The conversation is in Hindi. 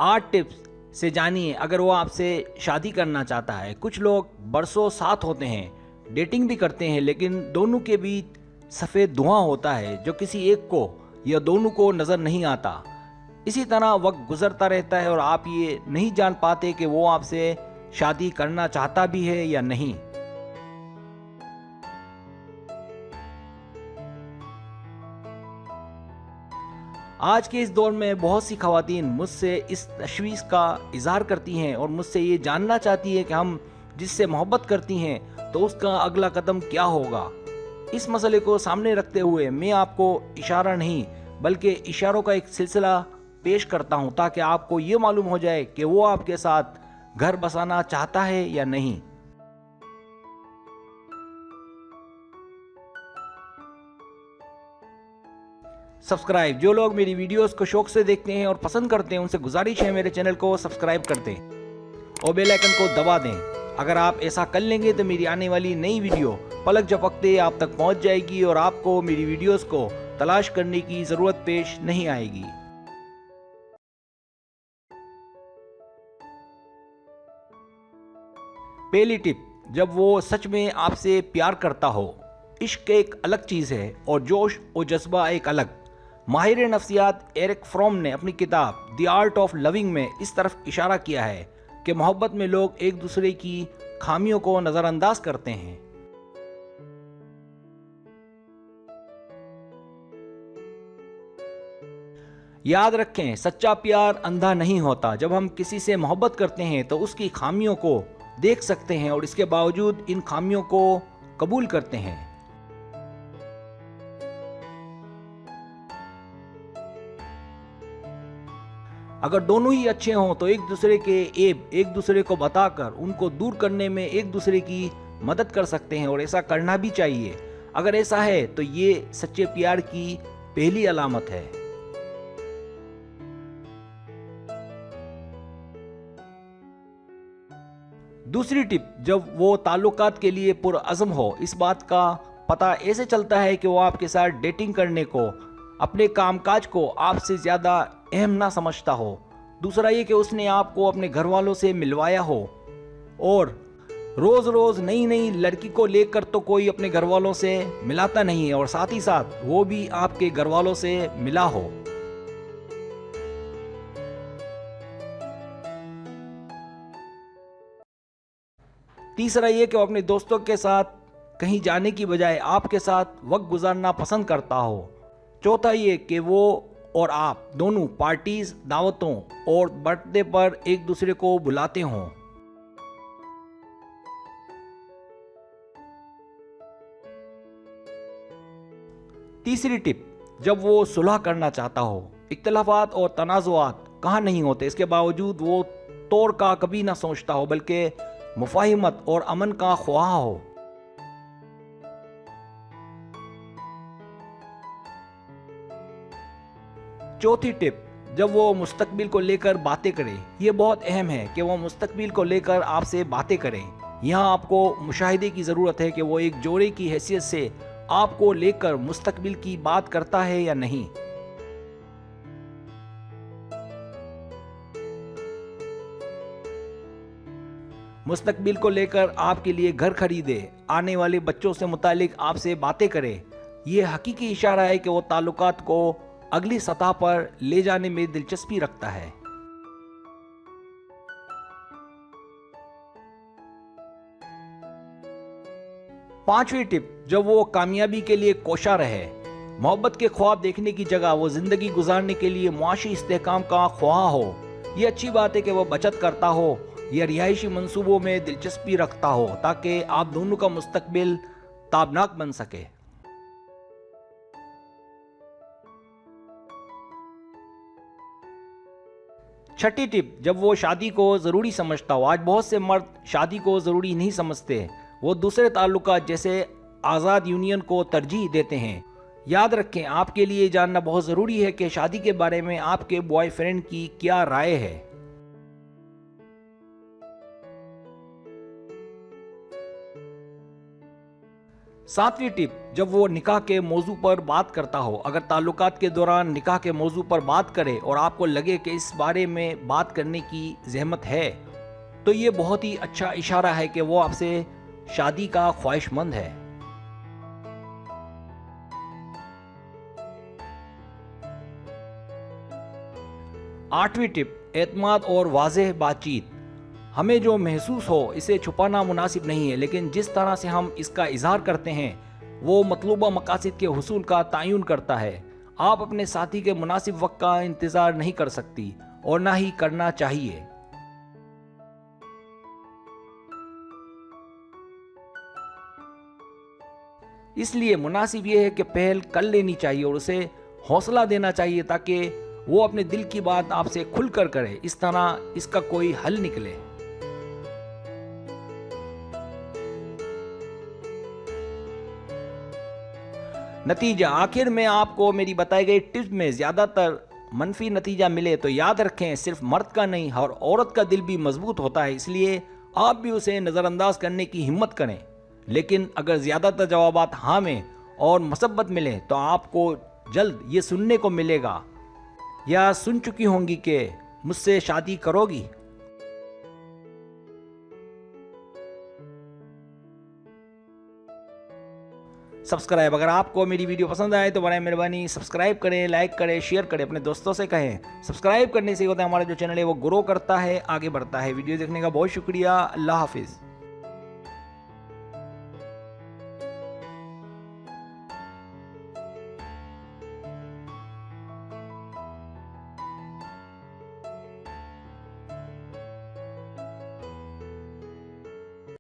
8 टिप्स से जानिए अगर वो आपसे शादी करना चाहता है। कुछ लोग बरसों साथ होते हैं, डेटिंग भी करते हैं, लेकिन दोनों के बीच सफ़ेद धुआं होता है जो किसी एक को या दोनों को नज़र नहीं आता। इसी तरह वक्त गुजरता रहता है और आप ये नहीं जान पाते कि वो आपसे शादी करना चाहता भी है या नहीं। आज के इस दौर में बहुत सी खवातीन मुझसे इस तशवीश का इजहार करती हैं और मुझसे ये जानना चाहती है कि हम जिससे मोहब्बत करती हैं तो उसका अगला कदम क्या होगा। इस मसले को सामने रखते हुए मैं आपको इशारा नहीं बल्कि इशारों का एक सिलसिला पेश करता हूँ ताकि आपको ये मालूम हो जाए कि वो आपके साथ घर बसाना चाहता है या नहीं। सब्सक्राइब, जो लोग मेरी वीडियोस को शौक से देखते हैं और पसंद करते हैं उनसे गुजारिश है मेरे चैनल को सब्सक्राइब कर दें और बेल आइकन को दबा दें। अगर आप ऐसा कर लेंगे तो मेरी आने वाली नई वीडियो पलक झपकते आप तक पहुंच जाएगी और आपको मेरी वीडियोस को तलाश करने की ज़रूरत पेश नहीं आएगी। पहली टिप, जब वो सच में आपसे प्यार करता हो। इश्क एक अलग चीज़ है और जोश और जज्बा एक अलग। माहिर नफ्सियात एरिक फ्रॉम ने अपनी किताब द आर्ट ऑफ लविंग में इस तरफ इशारा किया है कि मोहब्बत में लोग एक दूसरे की खामियों को नज़रअंदाज करते हैं। याद रखें, सच्चा प्यार अंधा नहीं होता। जब हम किसी से मोहब्बत करते हैं तो उसकी खामियों को देख सकते हैं और इसके बावजूद इन खामियों को कबूल करते हैं। अगर दोनों ही अच्छे हों तो एक दूसरे के ऐब एक दूसरे को बताकर उनको दूर करने में एक दूसरे की मदद कर सकते हैं और ऐसा करना भी चाहिए। अगर ऐसा है तो ये सच्चे प्यार की पहली अलामत है। दूसरी टिप, जब वो ताल्लुकात के लिए पुरअज़्म हो। इस बात का पता ऐसे चलता है कि वो आपके साथ डेटिंग करने को, अपने कामकाज को आपसे ज़्यादा अहम ना समझता हो। दूसरा ये कि उसने आपको अपने घर वालों से मिलवाया हो और रोज़ रोज़ नई नई लड़की को लेकर तो कोई अपने घर वालों से मिलाता नहीं है और साथ ही साथ वो भी आपके घर वालों से मिला हो। तीसरा ये कि वो अपने दोस्तों के साथ कहीं जाने की बजाय आपके साथ वक्त गुजारना पसंद करता हो। चौथा ये कि वो और आप दोनों पार्टीज, दावतों और बर्थडे पर एक दूसरे को बुलाते हों। तीसरी टिप, जब वो सुलह करना चाहता हो। इख्तिलाफात और तनाज़ुआत कहाँ नहीं होते, इसके बावजूद वो तोड़ का कभी ना सोचता हो बल्कि मुफाहिमत और अमन का ख्वाह हो। चौथी टिप, जब वो मुस्तकबिल को लेकर बातें करे। ये बहुत अहम है कि वो मुस्तकबिल को लेकर आपसे बातें करें। यहाँ आपको मुशाहिदे की ज़रूरत है कि वो एक जोड़े की हैसियत से आपको लेकर मुस्तकबिल की बात करता है या नहीं। मुस्तकबिल को लेकर आपके लिए घर खरीदे, आने वाले बच्चों से मुतालिक आपसे बातें करे। ये हकीकी इशारा है कि वो ताल्लुकात को अगली सतह पर ले जाने में दिलचस्पी रखता है। पांचवी टिप, जब वो कामयाबी के लिए कोशा रहे। मोहब्बत के ख्वाब देखने की जगह वो जिंदगी गुजारने के लिए मुआशी इस्तेहकाम का ख्वाह हो। ये अच्छी बात है कि वह बचत करता हो या रिहायशी मंसूबों में दिलचस्पी रखता हो ताकि आप दोनों का मुस्तकबिल ताबनाक बन सके। छठी टिप, जब वो शादी को ज़रूरी समझता हो। आज बहुत से मर्द शादी को ज़रूरी नहीं समझते, वो दूसरे ताल्लुकात जैसे आज़ाद यूनियन को तरजीह देते हैं। याद रखें, आपके लिए जानना बहुत ज़रूरी है कि शादी के बारे में आपके बॉयफ्रेंड की क्या राय है। सातवीं टिप, जब वो निकाह के मौजू पर बात करता हो। अगर ताल्लुकात के दौरान निकाह के मौजू पर बात करे और आपको लगे कि इस बारे में बात करने की ज़हमत है, तो ये बहुत ही अच्छा इशारा है कि वो आपसे शादी का ख्वाहिशमंद है। आठवीं टिप, एतमाद और वाज़ेह बातचीत। हमें जो महसूस हो इसे छुपाना मुनासिब नहीं है, लेकिन जिस तरह से हम इसका इजहार करते हैं वो मतलूबा मकासद के हुसूल का तयन करता है। आप अपने साथी के मुनासिब वक्त का इंतज़ार नहीं कर सकती और ना ही करना चाहिए। इसलिए मुनासिब यह है कि पहल कर लेनी चाहिए और उसे हौसला देना चाहिए ताकि वो अपने दिल की बात आपसे खुलकर करे। इस तरह इसका कोई हल निकले। नतीजा, आखिर में आपको मेरी बताई गई टिप्स में ज़्यादातर मनफी नतीजा मिले तो याद रखें, सिर्फ मर्द का नहीं हर औरत का दिल भी मजबूत होता है, इसलिए आप भी उसे नज़रअंदाज करने की हिम्मत करें। लेकिन अगर ज़्यादातर जवाबात हाँ में और मसब्बत मिले तो आपको जल्द ये सुनने को मिलेगा या सुन चुकी होंगी कि मुझसे शादी करोगी। सब्सक्राइब, अगर आपको मेरी वीडियो पसंद आए तो बराए मेहरबानी सब्सक्राइब करें, लाइक करें, शेयर करें, अपने दोस्तों से कहें। सब्सक्राइब करने से होता है हमारा जो चैनल है वो ग्रो करता है, आगे बढ़ता है। वीडियो देखने का बहुत शुक्रिया। अल्लाह हाफिज़।